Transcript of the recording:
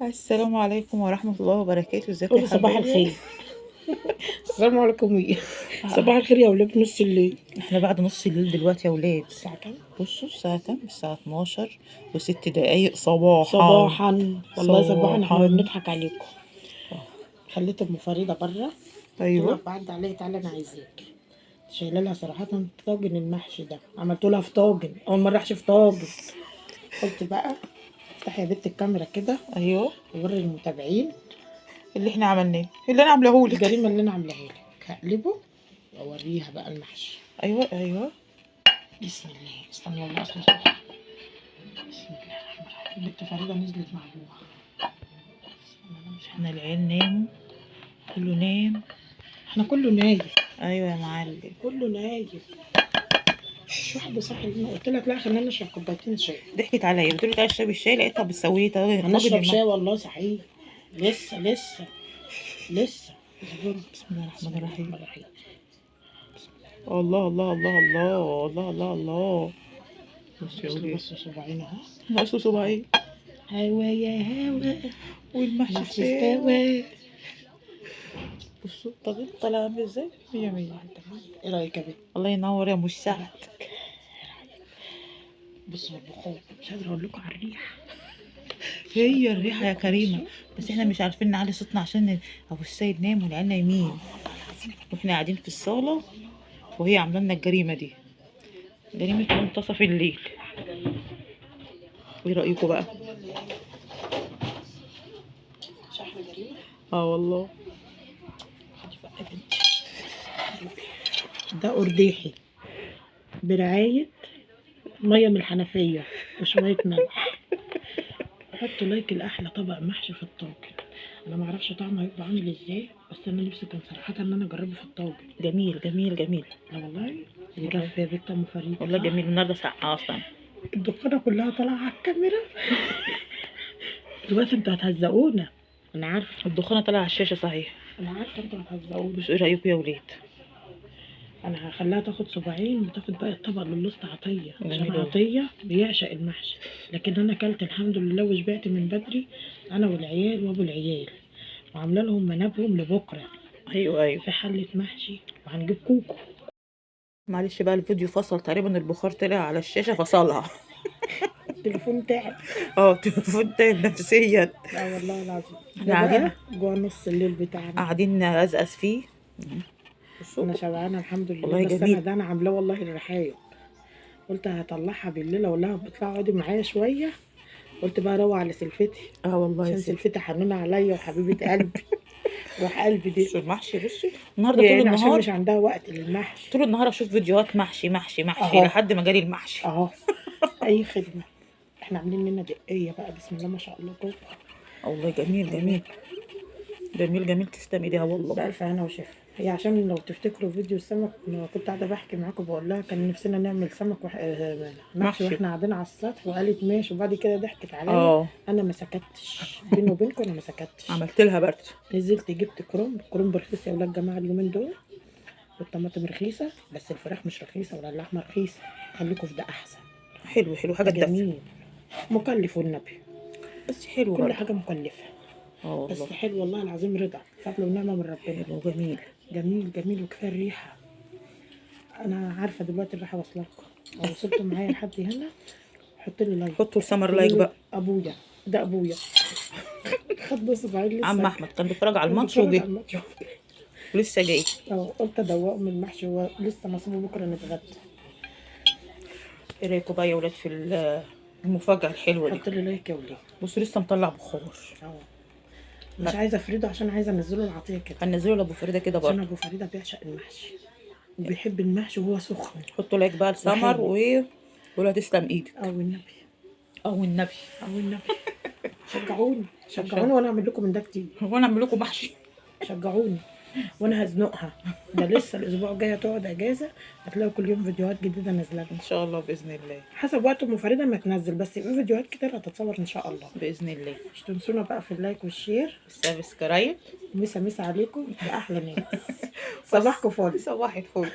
السلام عليكم ورحمة الله وبركاته. ازيكم يا قولي صباح حبايبي؟ الخير. السلام عليكم. ايه صباح الخير يا ولاد نص الليل. احنا بعد نص الليل دلوقتي يا ولاد. الساعة كام؟ بصوا الساعة كام؟ الساعة 12:06 صباحا. صباحا والله صباحا، احنا صباحا. بنضحك عليكم. خليت ام فريدة بره، قلت لها ايوه بعد عليا تعالى انا عايزاك. شايله لها صراحة طاجن المحشي ده، عملت لها في طاجن، اول مرة احشي في طاجن. قلت بقى افتحي يا بنت الكاميرا كده ايوه ووري المتابعين اللي احنا عملناه، اللي انا عاملahولك. الجريمة اللي انا عاملاها لك. هقلبه واوريها بقى المحشي. ايوه ايوه. بسم الله، استنى والله اصلا صبح. بسم الله الرحمن الرحيم. بنت فريدة نزلت مع ابوها. احنا العيال ناموا، كله نام. احنا كله نايم. ايوه يا معلم. كله نايم. مش واحدة صاحي لنا، قلت لك لا خلينا نشرب كوبايتين شاي. ضحكت عليا، بتقولي تعالي اشربي الشاي، لقيتها بتسويه طاجن هنشرب شاي والله صحيح. لسه. اصبروا. بسم الله الرحمن الرحيم. الرحيم. الله الله الله الله الله الله الله. بص يا ولاد، بصوا صباعين اهو. ناقصه صباعين هوا يا هوا والمحشي محشي استوى. استوى. بصوا الطاجن طالع عامل ازاي؟ مية مية. ايه رايك يا بنت؟ الله ينور يا مش سعد. بصوا البخور، مش قادرة اقول لكم على الريحة. هي الريحة يا كريمة، بس احنا مش عارفين نعلي صوتنا عشان ابو السيد نام والعيال نايمين، واحنا قاعدين في الصالة وهي عاملة لنا الجريمة دي، جريمة منتصف الليل. ايه رأيكم بقى؟ شحن جريمة. اه والله. ده أرديحي برعاية مية من الحنفية وشوية ملح. حطوا لايك لأحلى طبق محشي في الطاجن. أنا معرفش طعمه هيبقى عامل ازاي، بس أنا نفسي كان صراحة إن أنا أجربه في الطاجن. جميل جميل جميل. لا والله يكفي يا بنت أم فريدة. والله جميل. النهارده ساقعة اصلا. الدكانة كلها طالعة على الكاميرا. دلوقتي انتوا هتهزقونا. أنا عارفة. الدخانة طالعة على الشاشة صحيح. أنا عارفة انتوا هتهزقونا. بس ايه رأيكم يا ولاد؟ انا هخليها تاخد صباعين وتاخد بقى الطبق للوسط عطيه، عشان جميل. عطيه بيعشق المحشي. لكن انا اكلت الحمد لله وشبعت من بدري، انا والعيال وابو العيال، وعامله لهم منابهم لبكره. ايوه ايوه. في حله محشي وهنجيب كوكو. معلش بقى الفيديو فصل تقريبا، البخار طلع على الشاشة فصلها. التليفون تعب. تليفون تعب نفسيا. لا والله العظيم. احنا ده قاعدين بقى جوه نص الليل بتاعنا. قاعدين نقزقز فيه. انا شبعانه الحمد لله. والله بس جميل. انا ده انا عاملاه والله الرحايق. قلت هطلعها بالليل اقول لها بتطلعي اقعدي معايا شويه. قلت بقى اروح على سلفتي، والله عشان يا ست. سلفتي حنونه عليا وحبيبه قلبي. روح قلبي دي. بصوا المحشي، بصوا النهارده طول يعني عشان النهار، مش عندها وقت للمحشي. طول النهار اشوف فيديوهات محشي محشي محشي اهو لحد ما جالي المحشي. اهو. اي خدمه. احنا عاملين لنا دقيه بقى بسم الله ما شاء الله جوه. والله جميل جميل جميل جميل. تسلم ايديها والله. بألف هنا وشفا. هي عشان لو تفتكروا فيديو السمك، أنا كنت قاعده بحكي معاكم بقول لها كان نفسنا نعمل سمك محشي واحنا قاعدين على السطح، وقالت ماشي، وبعد كده ضحكت عليا. انا ما سكتش، بيني وبينكم انا ما سكتش. عملت لها برد. نزلت جبت كرنب رخيص يا ولاد جماعه اليومين دول، والطماطم رخيصه، بس الفراخ مش رخيصه ولا اللحمه رخيصه. خليكم في ده احسن. حلو حلو، حاجه تدفي. جميل. مكلف والنبي، بس حلو كل برضه. حاجه مكلفه. والله بس حلو والله العظيم، رضا فضل ونعمه من ربنا. حلو جميل جميل جميل. وكفايه الريحه. انا عارفه دلوقتي الريحه واصله لكم، لو وصلتوا معايا لحد هنا حطوا لي لايك. حطوا السمر لايك بقى. ابويا ده ابويا. خد صباعين لسه. عم احمد كان بيتفرج على الماتش بيتفرج وجه على الماتش. ولسه جاي. قلت ادوقه من المحشي، هو لسه مصروف بكره نتغدى. ايه رايكم بقى يا ولاد في المفاجاه الحلوه دي؟ حط لي لايك يا وليه. بصوا لسه مطلع بخار. مش عايزه افرده عشان عايزه انزله العطيه كده. هننزله لابو فريده كده عشان برضه. ابو فريده بيعشق المحشي وبيحب المحشي وهو سخن. حطوا لايك بقى لسمر ولا تسلم ايدك. او النبي. او النبي. او النبي. شجعوني شجعوني وانا اعمل لكم من ده كتير. هو انا اعمل لكم محشي؟ شجعوني وانا هزنقها. ده لسه الاسبوع الجاي هتقعد اجازه، هتلاقوا كل يوم فيديوهات جديده نازله ان شاء الله باذن الله. حسب وقت ام فريده ما تنزل، بس في فيديوهات كتير هتتصور ان شاء الله باذن الله. مش تنسونا بقى في اللايك والشير. السبسكرايب. مسا عليكم، ده احلى ناس. صباحكم فل. صباح الفل.